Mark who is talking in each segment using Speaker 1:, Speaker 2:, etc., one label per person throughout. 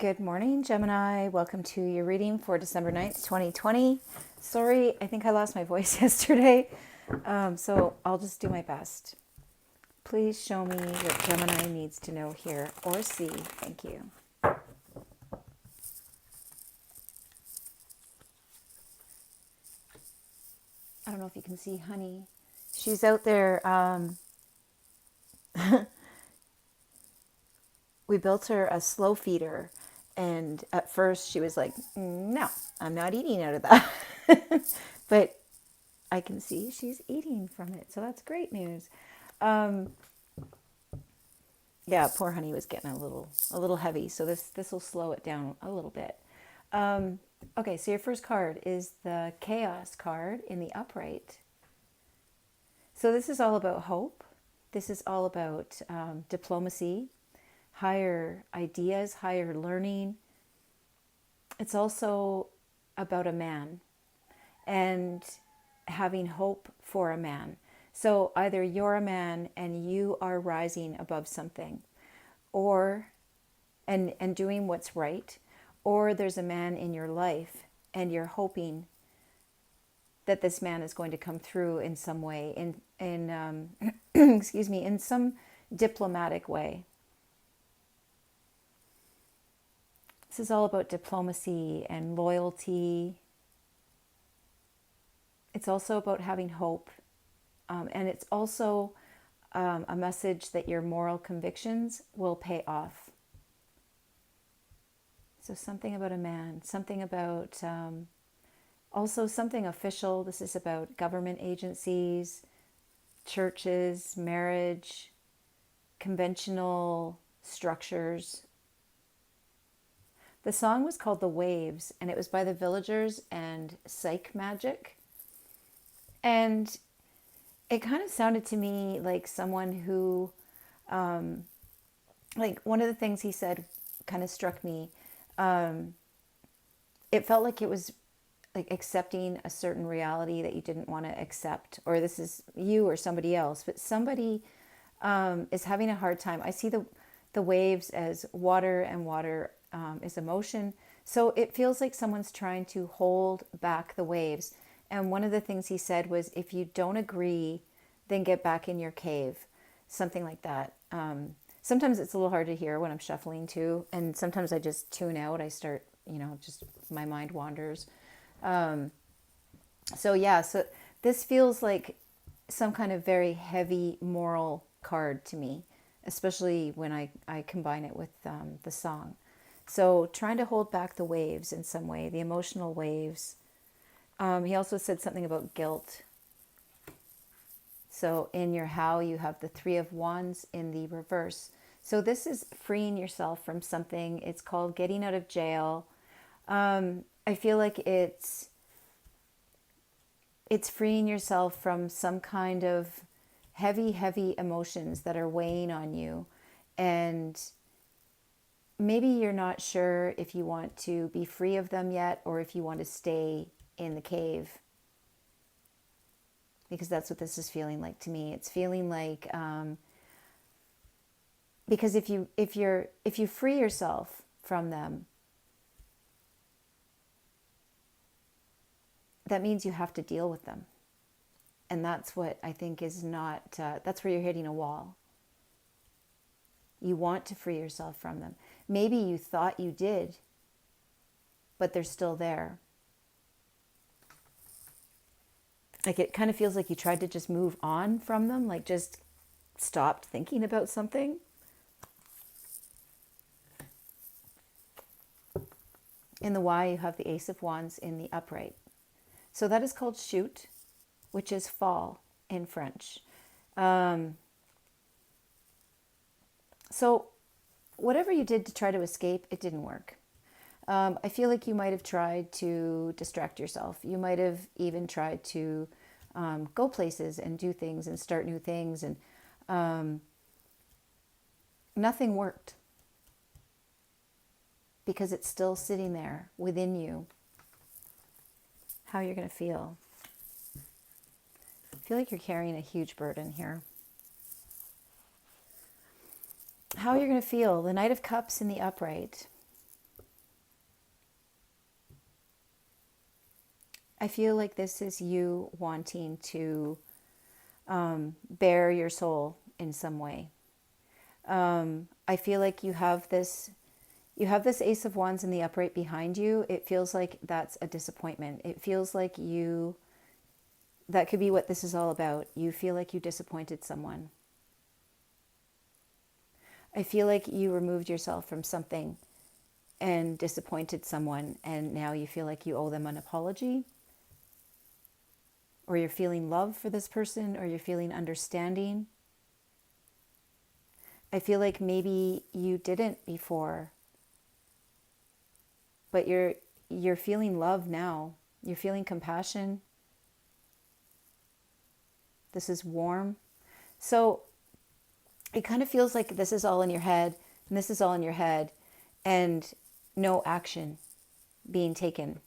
Speaker 1: Good morning, Gemini. Welcome to your reading for December 9th, 2020. Sorry, I think I lost my voice yesterday, so I'll just do my best. Please show me what Gemini needs to know here or see. Thank you. I don't know if you can see Honey. She's out there. We built her a slow feeder, and at first she was like, no, I'm not eating out of that. But I can see she's eating from it, so that's great news. Yeah, poor Honey was getting a little heavy, so this will slow it down a little bit. Okay, so your first card is the Chaos card in the upright. So this is all about hope. This is all about diplomacy, higher ideas, higher learning. It's also about a man and having hope for a man. So either you're a man and you are rising above something, or and doing what's right, or there's a man in your life and you're hoping that this man is going to come through in some way, in excuse me, in some diplomatic way. This is all about diplomacy and loyalty. It's also about having hope. And it's also a message that your moral convictions will pay off. So something about a man, something about also something official. This is about government agencies, churches, marriage, conventional structures. The song was called The Waves, and it was by the Villagers and Psych Magic. And it kind of sounded to me like someone who, like one of the things he said kind of struck me. It felt like it was like accepting a certain reality that you didn't want to accept, or this is you or somebody else, but somebody is having a hard time. I see the waves as water, and water is emotion. So it feels like someone's trying to hold back the waves. And one of the things he said was, if you don't agree, then get back in your cave. Something like that. Sometimes it's a little hard to hear when I'm shuffling too. And sometimes I just tune out. I start, just my mind wanders. So this feels like some kind of very heavy moral card to me, especially when I combine it with the song. So trying to hold back the waves in some way, the emotional waves. He also said something about guilt. So in your how, you have the Three of Wands in the reverse. So this is freeing yourself from something. It's called getting out of jail. I feel like it's freeing yourself from some kind of heavy emotions that are weighing on you. And maybe you're not sure if you want to be free of them yet, or if you want to stay in the cave, because that's what this is feeling like to me. It's feeling like because if you free yourself from them, that means you have to deal with them, and that's what I think is not. That's where you're hitting a wall. You want to free yourself from them. Maybe you thought you did, but they're still there. Like it kind of feels like you tried to just move on from them, like just stopped thinking about something. In the Y, you have the Ace of Wands in the upright. So that is called chute, which is fall in French. So whatever you did to try to escape, it didn't work. I feel like you might have tried to distract yourself. You might have even tried to go places and do things and start new things, and nothing worked because it's still sitting there within you. How you're going to feel. I feel like you're carrying a huge burden here. How you're going to feel. The Knight of Cups in the upright. I feel like this is you wanting to bare your soul in some way. I feel like you have this Ace of Wands in the upright behind you. It feels like that's a disappointment. It feels like that could be what this is all about. You feel like you disappointed someone. I feel like you removed yourself from something and disappointed someone, and now you feel like you owe them an apology, or you're feeling love for this person, or you're feeling understanding. I feel like maybe you didn't before, but you're feeling love now. You're feeling compassion. This is warm. So it kind of feels like this is all in your head, and this is all in your head, and no action being taken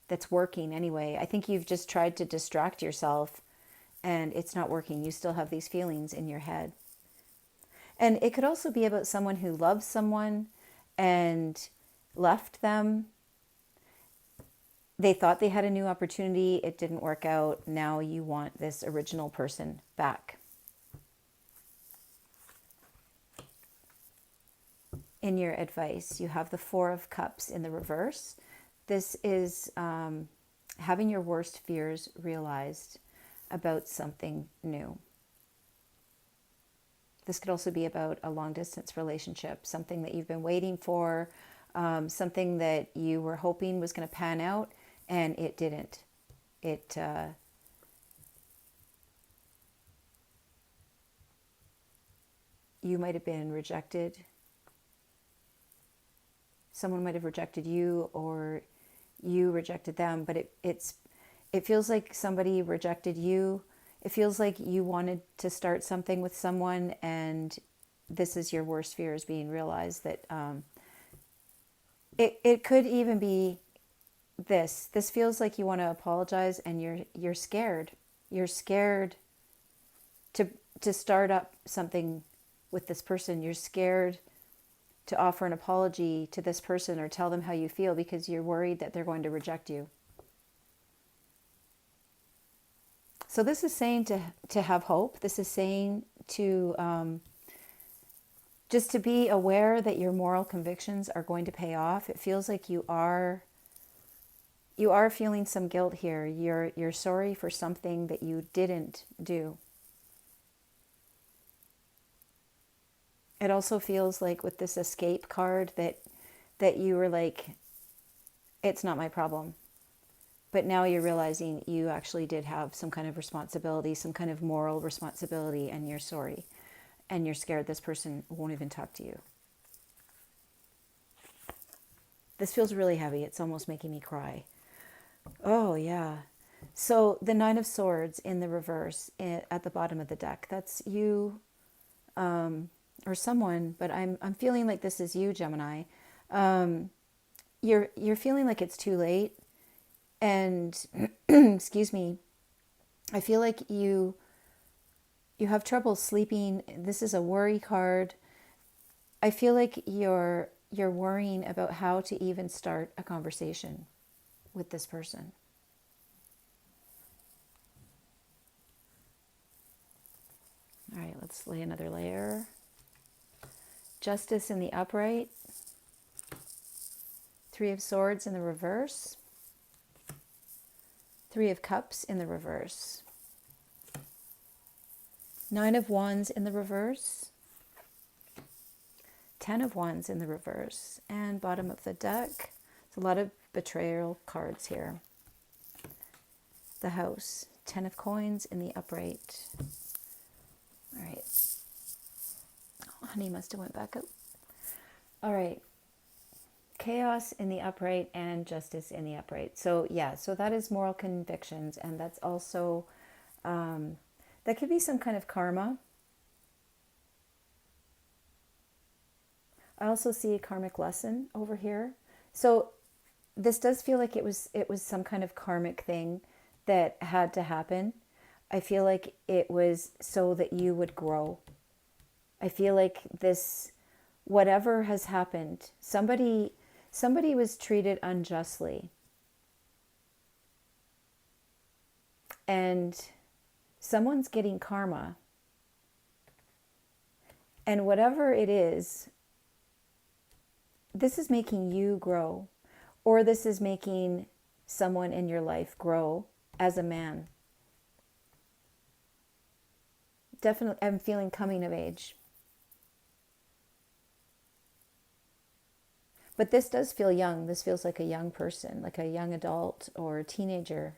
Speaker 1: that's working anyway. I think you've just tried to distract yourself, and it's not working. You still have these feelings in your head. And it could also be about someone who loves someone and left them. They thought they had a new opportunity. It didn't work out. Now you want this original person back. In your advice, you have the Four of Cups in the reverse. This is having your worst fears realized about something new. This could also be about a long distance relationship, something that you've been waiting for, something that you were hoping was going to pan out, and it didn't. You might have been rejected. Someone might have rejected you, or you rejected them, but it feels like somebody rejected you. It feels like you wanted to start something with someone, and this is your worst fears being realized. That it could even be this. This feels like you want to apologize, and you're scared. You're scared to start up something with this person. You're scared to offer an apology to this person or tell them how you feel, because you're worried that they're going to reject you. So this is saying to have hope. This is saying to just to be aware that your moral convictions are going to pay off. It feels like you are feeling some guilt here. You're sorry for something that you didn't do. It also feels like with this escape card that you were like, it's not my problem. But now you're realizing you actually did have some kind of responsibility, some kind of moral responsibility, and you're sorry. And you're scared this person won't even talk to you. This feels really heavy. It's almost making me cry. Oh, yeah. So the Nine of Swords in the reverse at the bottom of the deck, that's you or someone, but I'm feeling like this is you, Gemini. You're feeling like it's too late. And excuse me, I feel like you have trouble sleeping. This is a worry card. I feel like you're worrying about how to even start a conversation with this person. All right, let's lay another layer. Justice in the upright. Three of Swords in the reverse. Three of Cups in the reverse. Nine of Wands in the reverse. 10 of Wands in the reverse. And bottom of the deck, there's a lot of betrayal cards here. The House. 10 of Coins in the upright. All right. Oh, honey must have went back up. All right. Chaos in the upright and Justice in the upright. So yeah, so that is moral convictions, and that's also that could be some kind of karma. I also see a karmic lesson over here. So this does feel like it was some kind of karmic thing that had to happen. I feel like it was so that you would grow. I feel like this, whatever has happened, somebody was treated unjustly. and someone's getting karma. And whatever it is, this is making you grow, or this is making someone in your life grow as a man. Definitely, I'm feeling coming of age. But this does feel young. This feels like a young person, like a young adult or a teenager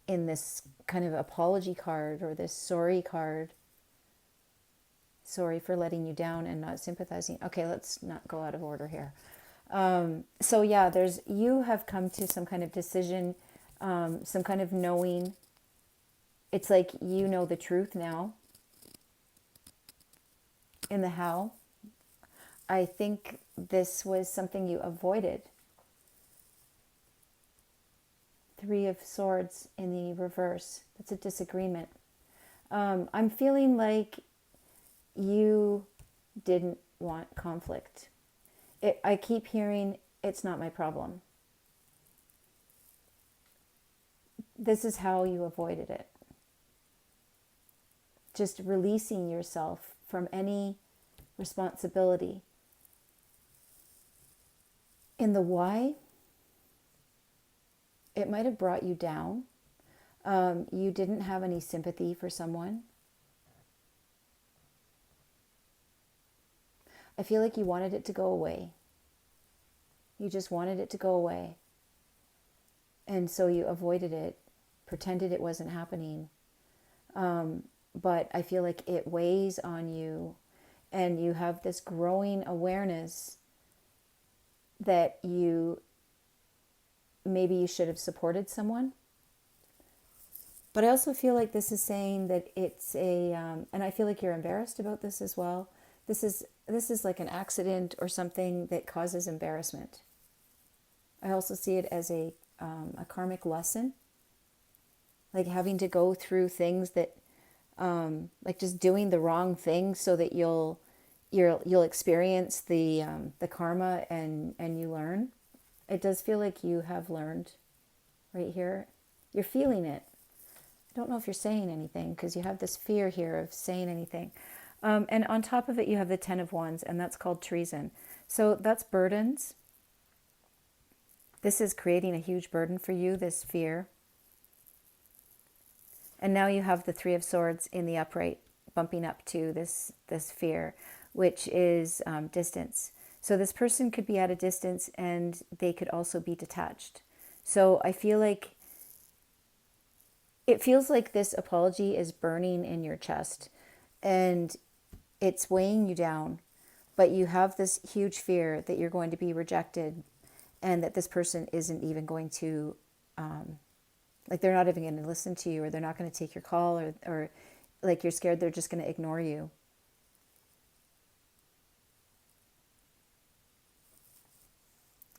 Speaker 1: in this kind of apology card or this sorry card. Sorry for letting you down and not sympathizing. Okay, let's not go out of order here. So yeah, you have come to some kind of decision, some kind of knowing. It's like you know the truth now. In the how, I think this was something you avoided. Three of Swords in the reverse. That's a disagreement. I'm feeling like you didn't want conflict. I keep hearing, it's not my problem. This is how you avoided it. Just releasing yourself from any responsibility. In the why, it might have brought you down. You didn't have any sympathy for someone. I feel like you wanted it to go away. You just wanted it to go away. And so you avoided it, pretended it wasn't happening. But I feel like it weighs on you, and you have this growing awareness that maybe you should have supported someone. But I also feel like this is saying that it's and I feel like you're embarrassed about this as well. This is like an accident or something that causes embarrassment. I also see it as a karmic lesson, like having to go through things that, like just doing the wrong thing so that you'll experience the karma and you learn. It does feel like you have learned right here. You're feeling it. I don't know if you're saying anything because you have this fear here of saying anything. And on top of it, you have the Ten of Wands, and that's called treason. So that's burdens. This is creating a huge burden for you, this fear. And now you have the Three of Swords in the upright, bumping up to this fear, which is distance. So this person could be at a distance and they could also be detached. So I feel like it feels like this apology is burning in your chest and it's weighing you down, but you have this huge fear that you're going to be rejected and that this person isn't even going to, like they're not even going to listen to you, or they're not going to take your call, or like you're scared they're just going to ignore you.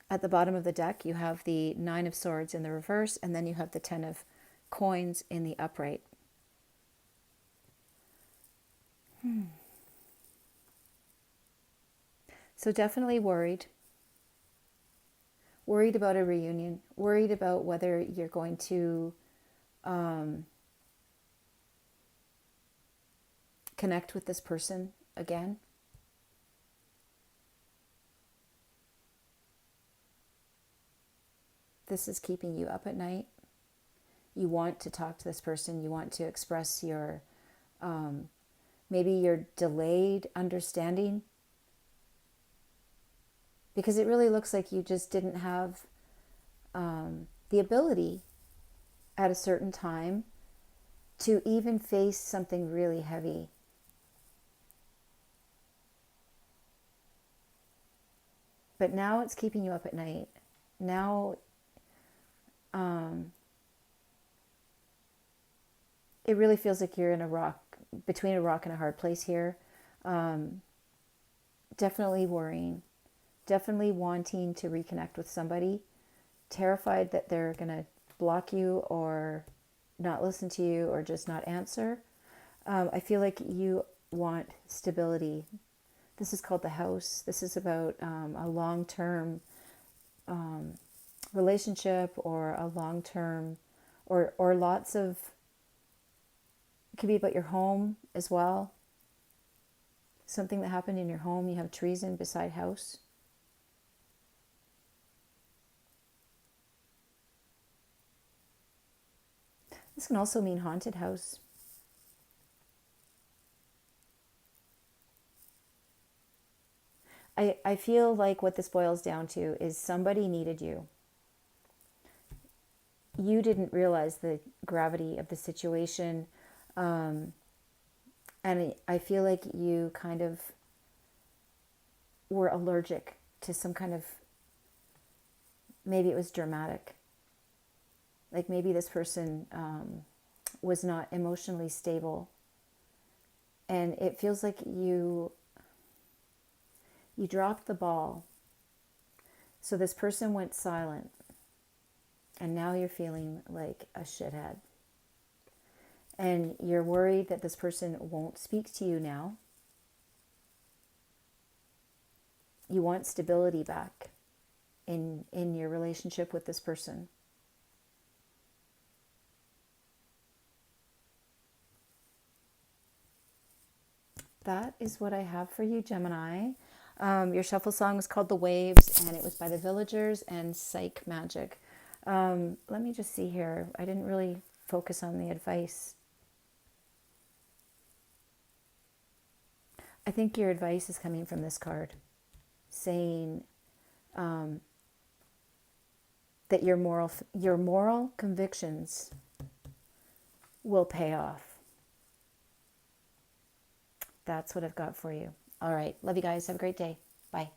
Speaker 1: At the bottom of the deck, you have the Nine of Swords in the reverse, and then you have the Ten of Coins in the upright. So definitely worried. Worried about a reunion. Worried about whether you're going to connect with this person again. This is keeping you up at night. You want to talk to this person. You want to express your, maybe your delayed understanding. Because it really looks like you just didn't have the ability at a certain time to even face something really heavy. But now it's keeping you up at night. Now it really feels like you're between a rock and a hard place here. Definitely worrying. Definitely wanting to reconnect with somebody. Terrified that they're going to block you or not listen to you or just not answer. I feel like you want stability. This is called the House. This is about a long-term relationship or a long-term or lots of, it could be about your home as well. Something that happened in your home. You have treason beside house. This can also mean haunted house. I feel like what this boils down to is somebody needed you. You didn't realize the gravity of the situation. And I feel like you kind of were allergic to some kind of, maybe it was dramatic. Like maybe this person was not emotionally stable. And it feels like you dropped the ball. So this person went silent. And now you're feeling like a shithead. And you're worried that this person won't speak to you now. You want stability back in your relationship with this person. That is what I have for you, Gemini. Your shuffle song was called The Waves, and it was by the Villagers and Psych Magic. Let me just see here. I didn't really focus on the advice. I think your advice is coming from this card, saying that your moral convictions will pay off. That's what I've got for you. All right. Love you guys. Have a great day. Bye.